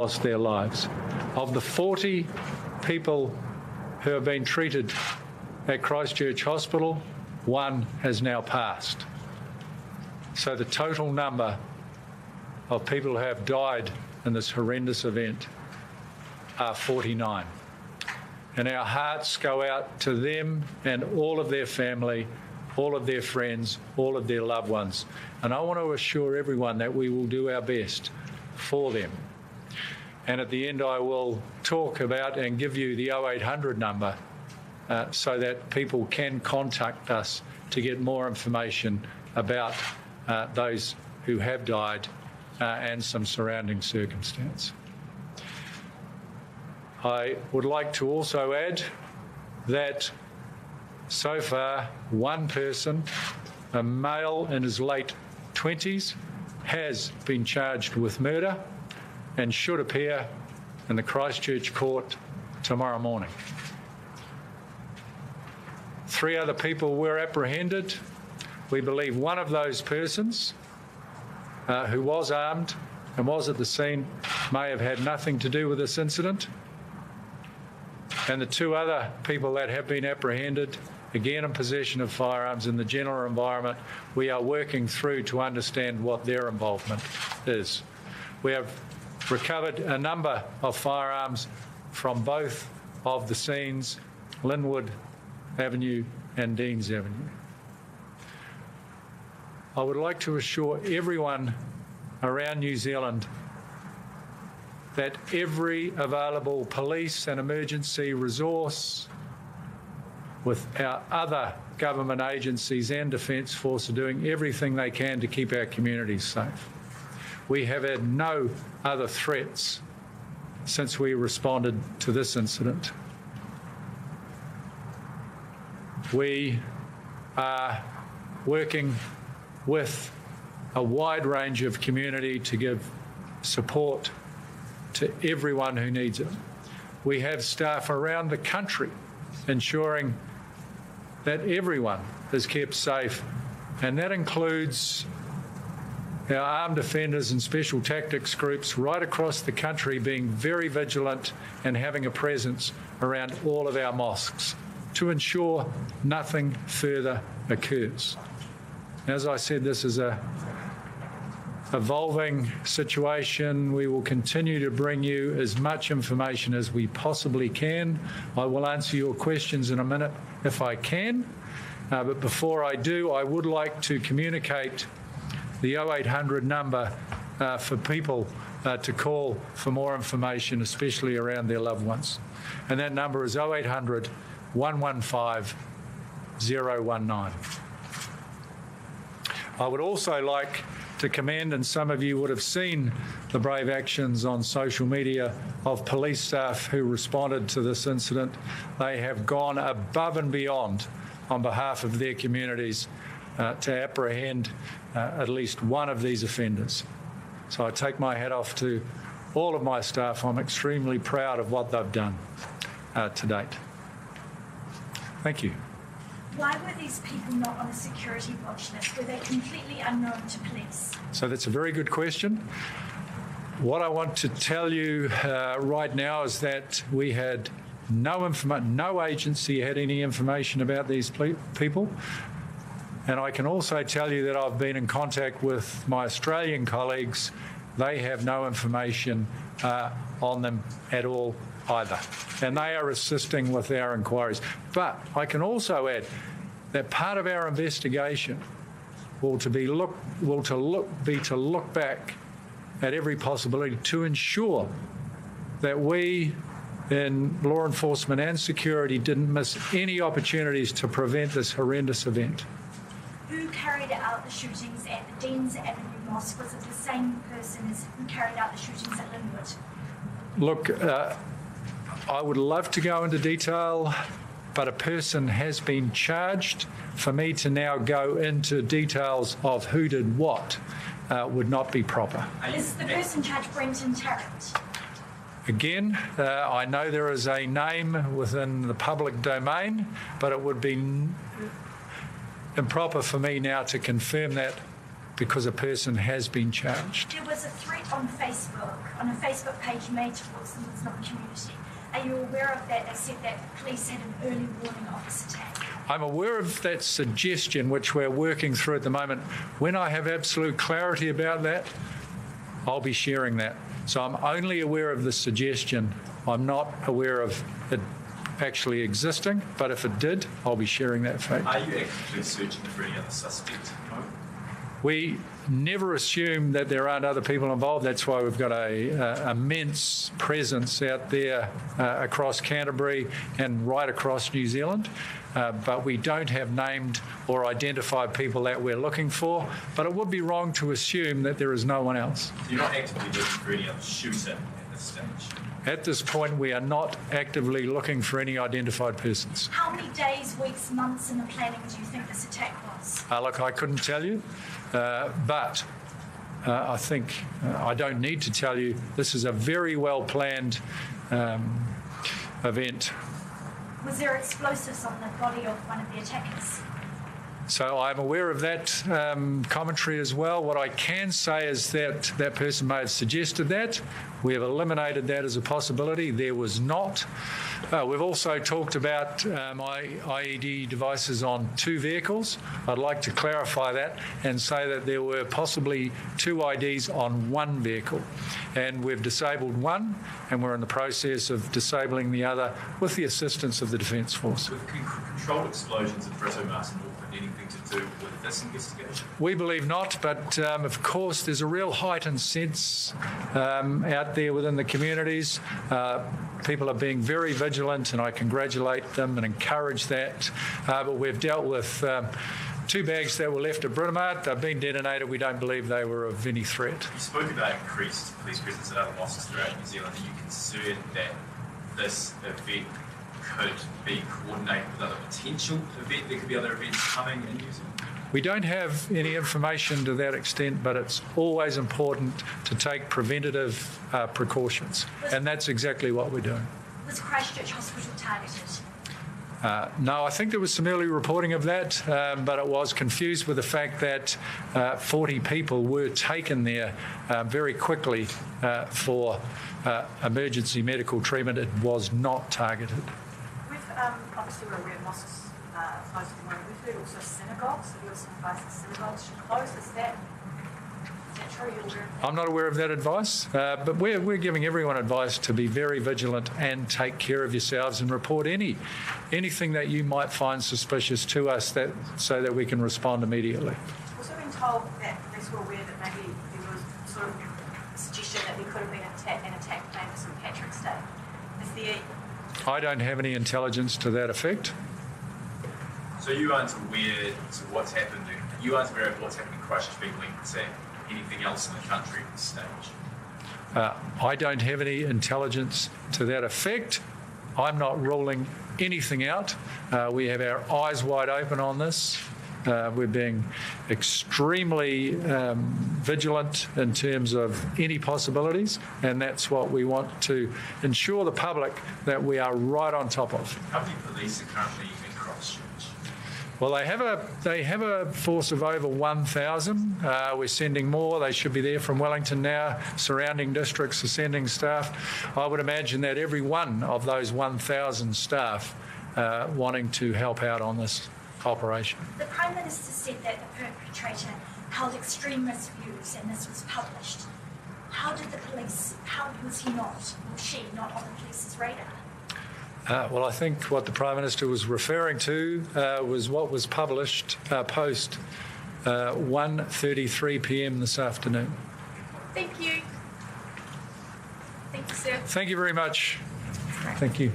lost their lives. Of the 40 people who have been treated at Christchurch Hospital, one has now passed. So the total number of people who have died in this horrendous event are 49. And our hearts go out to them and all of their family, all of their friends, all of their loved ones. And I want to assure everyone that we will do our best for them. And at the end, I will talk about and give you the 0800 number so that people can contact us to get more information about those who have died and some surrounding circumstance. I would like to also add that so far one person, a male in his late 20s, has been charged with murder and should appear in the Christchurch court tomorrow morning. 3 other people were apprehended. We believe one of those persons who was armed and was at the scene may have had nothing to do with this incident. And the 2 other people that have been apprehended, again in possession of firearms in the general environment, we are working through to understand what their involvement is. We have recovered a number of firearms from both of the scenes, Linwood Avenue and Deans Avenue. I would like to assure everyone around New Zealand that every available police and emergency resource with our other government agencies and Defence Force are doing everything they can to keep our communities safe. We have had no other threats since we responded to this incident. We are working with a wide range of community to give support to everyone who needs it. We have staff around the country ensuring that everyone is kept safe, and that includes our armed defenders and special tactics groups right across the country being very vigilant and having a presence around all of our mosques to ensure nothing further occurs. As I said, this is a evolving situation. We will continue to bring you as much information as we possibly can. I will answer your questions in a minute if I can. But before I do, I would like to communicate the 0800 number for people to call for more information, especially around their loved ones. And that number is 0800 115 019. I would also like to commend, and some of you would have seen the brave actions on social media of police staff who responded to this incident. They have gone above and beyond on behalf of their communities to apprehend at least one of these offenders. So I take my hat off to all of my staff. I'm extremely proud of what they've done to date. Thank you. Why were these people not on a security watch list? Were they completely unknown to police? So that's a very good question. What I want to tell you right now is that we had no agency had any information about these people. And I can also tell you that I've been in contact with my Australian colleagues. They have no information on them at all either. And they are assisting with our inquiries. But I can also add that part of our investigation will be to look back at every possibility to ensure that we in law enforcement and security didn't miss any opportunities to prevent this horrendous event. Who carried out the shootings at the Deans Avenue Mosque? Was it the same person as who carried out the shootings at Linwood? Look, I would love to go into detail, but a person has been charged. For me to now go into details of who did what would not be proper. Is the person charged Brenton Tarrant? Again, I know there is a name within the public domain, but it would be improper for me now to confirm that because a person has been charged. There was a threat on a Facebook page made towards the Muslim community. Are you aware of that? They said that police had an early warning of this attack. I'm aware of that suggestion, which we're working through at the moment. When I have absolute clarity about that, I'll be sharing that. So I'm only aware of the suggestion. I'm not aware of it actually existing, but if it did, I'll be sharing that fact. Are you actively searching for any other suspects at the moment? We never assume that there aren't other people involved. That's why we've got a immense presence out there across Canterbury and right across New Zealand. But we don't have named or identified people that we're looking for. But it would be wrong to assume that there is no one else. You're not actively looking for any other shooter at this stage? At this point, we are not actively looking for any identified persons. How many days, weeks, months in the planning do you think this attack was? Look, I couldn't tell you, but I think I don't need to tell you this is a very well-planned event. Was there explosives on the body of one of the attackers? So I'm aware of that commentary as well. What I can say is that that person may have suggested that. We have eliminated that as a possibility. There was not. We've also talked about my IED devices on 2 vehicles. I'd like to clarify that and say that there were possibly 2 IDs on 1 vehicle. And we've disabled one, and we're in the process of disabling the other with the assistance of the Defence Force. With controlled explosions at Britomart and Auckland, anything to do with this investigation? We believe not, but of course there's a real heightened sense out there within the communities. People are being very vigilant, and I congratulate them and encourage that. But we've dealt with 2 bags that were left at Britomart. They've been detonated. We don't believe they were of any threat. You spoke about increased police presence at other mosques throughout New Zealand. Are you concerned that this event could be coordinated with other potential events? There could be other events coming in New Zealand? We don't have any information to that extent, but it's always important to take preventative precautions, and that's exactly what we're doing. Was Christchurch Hospital targeted? No, I think there was some early reporting of that, but it was confused with the fact that 40 people were taken there very quickly for emergency medical treatment. It was not targeted. Obviously, we're aware mosques closed at the moment. We've heard also synagogues. Have you also advised that synagogues should close? Is that true? You're aware of that? I'm not aware of that advice, but we're giving everyone advice to be very vigilant and take care of yourselves and report anything that you might find suspicious to us, so that we can respond immediately. I've also been told that police were aware that maybe there was sort of a suggestion that there could have been an attack planned for St Patrick's Day. Is there? I don't have any intelligence to that effect. So you aren't aware of what's happened? You aren't aware of what's happening in Christchurch being linked to anything else in the country at this stage? I don't have any intelligence to that effect. I'm not ruling anything out. We have our eyes wide open on this. We're being extremely vigilant in terms of any possibilities, and that's what we want to ensure the public that we are right on top of. How many police are currently in Christchurch? Well, they have a force of over 1,000. We're sending more. They should be there from Wellington now. Surrounding districts are sending staff. I would imagine that every one of those 1,000 staff wanting to help out on this operation. The Prime Minister said that the perpetrator held extremist views, and this was published. How was he not, or she, not on the police's radar? Well, I think what the Prime Minister was referring to was what was published post 1:33 p.m. this afternoon. Thank you. Thank you, sir. Thank you very much. Thank you.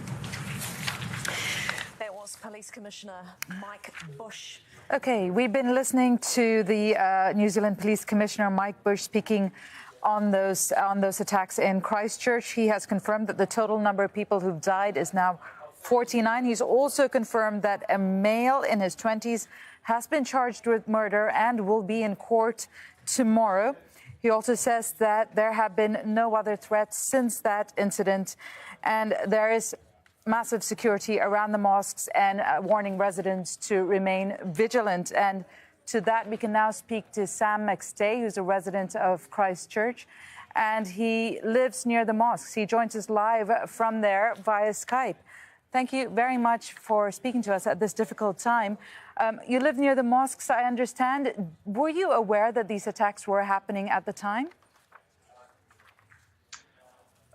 That was Police Commissioner Mike Bush. Okay, we've been listening to the New Zealand Police Commissioner Mike Bush speaking on those attacks in Christchurch. He has confirmed that the total number of people who've died is now 49. He's also confirmed that a male in his 20s has been charged with murder and will be in court tomorrow. He also says that there have been no other threats since that incident, and there is massive security around the mosques and warning residents to remain vigilant. And to that, we can now speak to Sam McStay, who's a resident of Christchurch, and he lives near the mosques. He joins us live from there via Skype. Thank you very much for speaking to us at this difficult time. You live near the mosques, I understand. Were you aware that these attacks were happening at the time?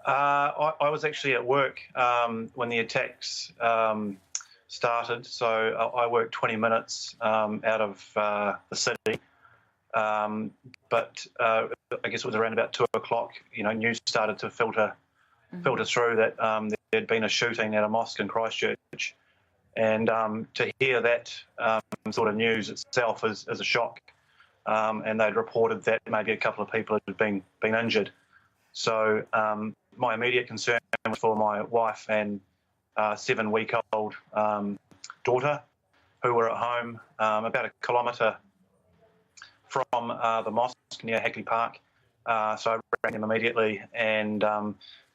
I was actually at work when the attacks started, so I worked 20 minutes out of the city. But I guess it was around about 2 o'clock. News started to filter through that there had been a shooting at a mosque in Christchurch, and to hear that sort of news itself is a shock. And they'd reported that maybe a couple of people had been injured. So my immediate concern was for my wife and 7-week-old daughter, who were at home about a kilometre from the mosque near Hackley Park. So I rang them immediately and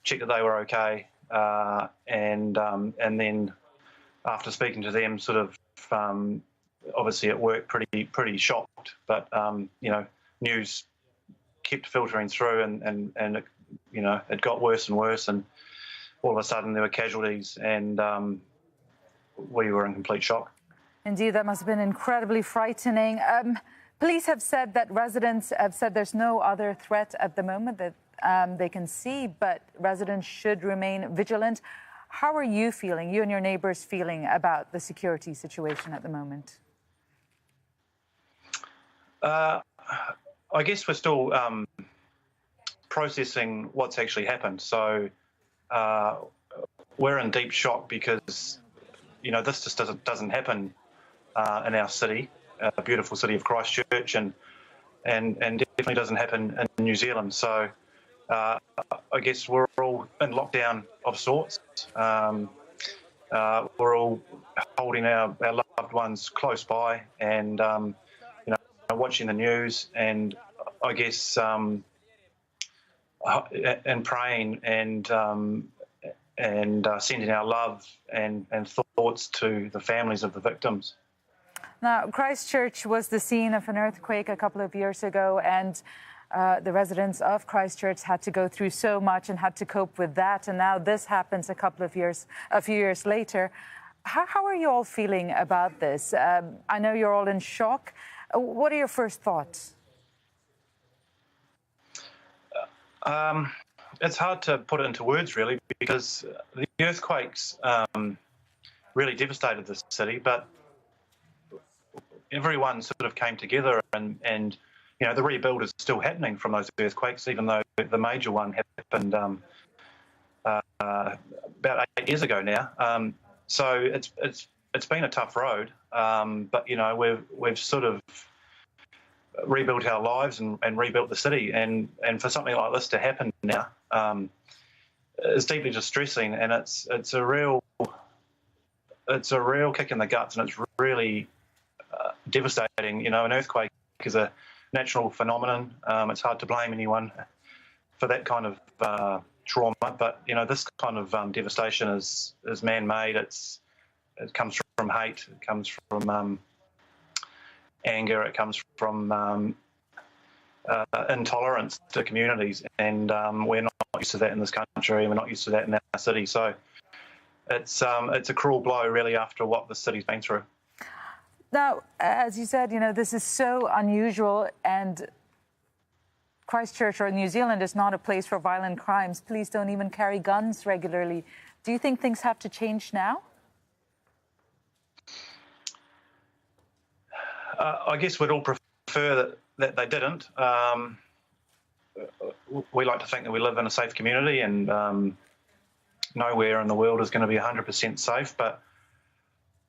checked that they were okay. And then after speaking to them, sort of obviously at work, pretty shocked. But news kept filtering through, and it got worse and worse, and all of a sudden there were casualties, and we were in complete shock. Indeed, that must have been incredibly frightening. Police have said that residents have said there's no other threat at the moment that they can see, but residents should remain vigilant. How are you feeling, you and your neighbours feeling about the security situation at the moment? I guess we're still processing what's actually happened. So we're in deep shock because, this just doesn't happen in our city, a beautiful city of Christchurch, and definitely doesn't happen in New Zealand. So I guess we're all in lockdown of sorts. We're all holding our loved ones close by, and watching the news, and I guess and praying and sending our love and thoughts to the families of the victims. Now, Christchurch was the scene of an earthquake a couple of years ago, and the residents of Christchurch had to go through so much and had to cope with that. And now this happens a few years later. How are you all feeling about this? I know you're all in shock. What are your first thoughts? It's hard to put it into words, really, because the earthquakes really devastated the city, but everyone sort of came together, and the rebuild is still happening from those earthquakes, even though the major one happened about 8 years ago now. So it's been a tough road, but we've sort of rebuilt our lives and rebuilt the city, and for something like this to happen now is deeply distressing, and it's a real kick in the guts, and it's really devastating. An earthquake is a natural phenomenon. It's hard to blame anyone for that kind of trauma, but this kind of devastation is man-made. It comes from hate. It comes from anger. It comes from intolerance to communities, and we're not used to that in this country, and we're not used to that in our city. So it's a cruel blow, really, after what the city's been through. Now, as you said, this is so unusual, and Christchurch or New Zealand is not a place for violent crimes. Police don't even carry guns regularly. Do you think things have to change now? I guess we'd all prefer that they didn't. We like to think that we live in a safe community, and nowhere in the world is going to be 100% safe. But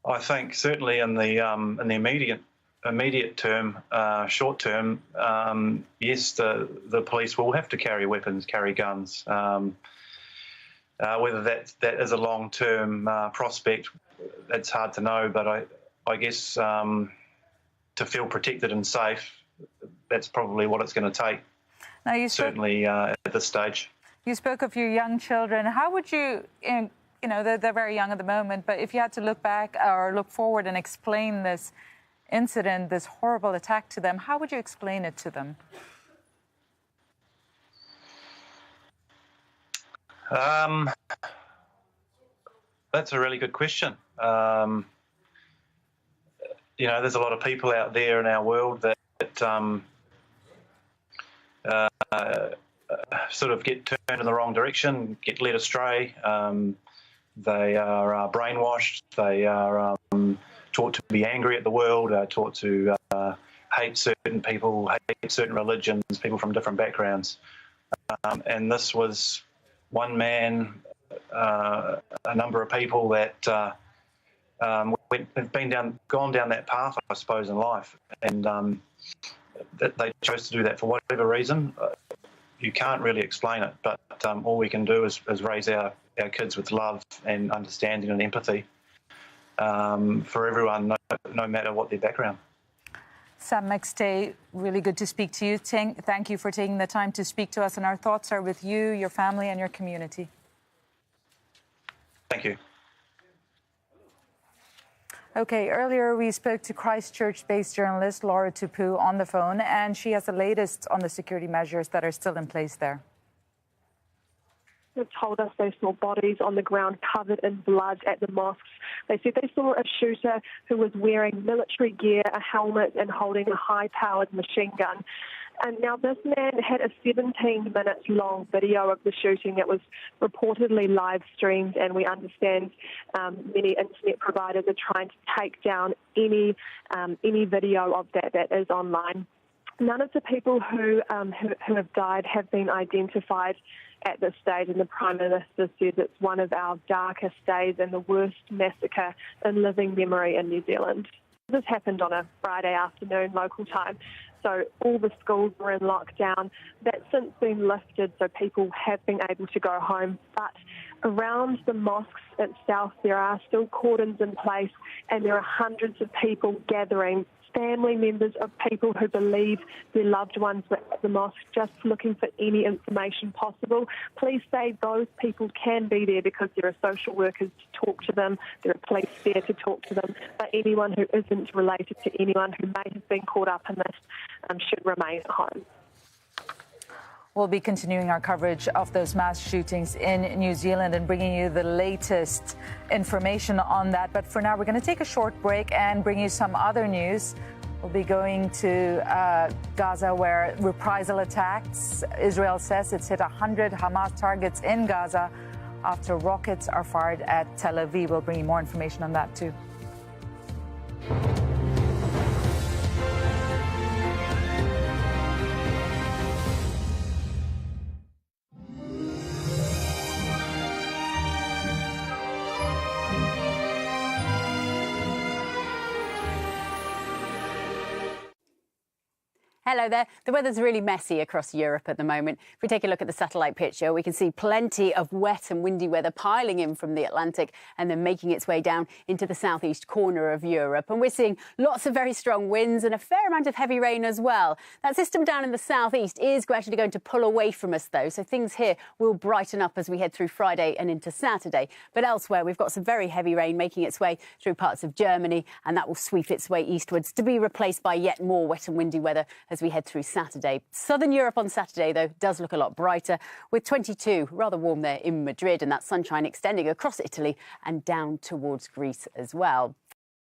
I think certainly in the immediate term, short term, yes, the police will have to carry weapons, carry guns. Whether that is a long-term prospect, it's hard to know. But I guess to feel protected and safe, that's probably what it's going to take. Now, certainly at this stage. You spoke of your young children. How would you, they're very young at the moment, but if you had to look back or look forward and explain this incident, this horrible attack to them. How would you explain it to them? That's a really good question. There's a lot of people out there in our world that sort of get turned in the wrong direction, get led astray. They are brainwashed. They are taught to be angry at the world, taught to hate certain people, hate certain religions, people from different backgrounds. And this was one man, a number of people that gone down that path, I suppose, in life, and that they chose to do that for whatever reason. You can't really explain it, but all we can do is raise our kids with love and understanding and empathy for everyone, no matter what their background. Sam McStay, really good to speak to you. Thank you for taking the time to speak to us, and our thoughts are with you, your family and your community. Thank you. OK, earlier we spoke to Christchurch-based journalist Laura Tupu on the phone, and she has the latest on the security measures that are still in place there. They've told us they saw bodies on the ground covered in blood at the mosques. They said they saw a shooter who was wearing military gear, a helmet and holding a high-powered machine gun. And now this man had a 17-minute-long video of the shooting that was reportedly live streamed, and we understand many internet providers are trying to take down any video of that is online. None of the people who have died have been identified at this stage, and the Prime Minister said it's one of our darkest days and the worst massacre in living memory in New Zealand. This happened on a Friday afternoon local time, so all the schools were in lockdown. That's since been lifted, so people have been able to go home. But around the mosques itself, there are still cordons in place, and there are hundreds of people gathering, family members of people who believe their loved ones were at the mosque, just looking for any information possible. Please say those people can be there because there are social workers to talk to them, there are police there to talk to them, but anyone who isn't related to anyone who may have been caught up in this should remain at home. We'll be continuing our coverage of those mass shootings in New Zealand and bringing you the latest information on that. But for now, we're going to take a short break and bring you some other news. We'll be going to Gaza, where reprisal attacks. Israel says it's hit 100 Hamas targets in Gaza after rockets are fired at Tel Aviv. We'll bring you more information on that, too. Hello there. The weather's really messy across Europe at the moment. If we take a look at the satellite picture, we can see plenty of wet and windy weather piling in from the Atlantic and then making its way down into the southeast corner of Europe. And we're seeing lots of very strong winds and a fair amount of heavy rain as well. That system down in the southeast is gradually going to pull away from us, though, so things here will brighten up as we head through Friday and into Saturday. But elsewhere, we've got some very heavy rain making its way through parts of Germany, and that will sweep its way eastwards to be replaced by yet more wet and windy weather as we head through Saturday. Southern Europe on Saturday, though, does look a lot brighter, with 22 rather warm there in Madrid, and that sunshine extending across Italy and down towards Greece as well.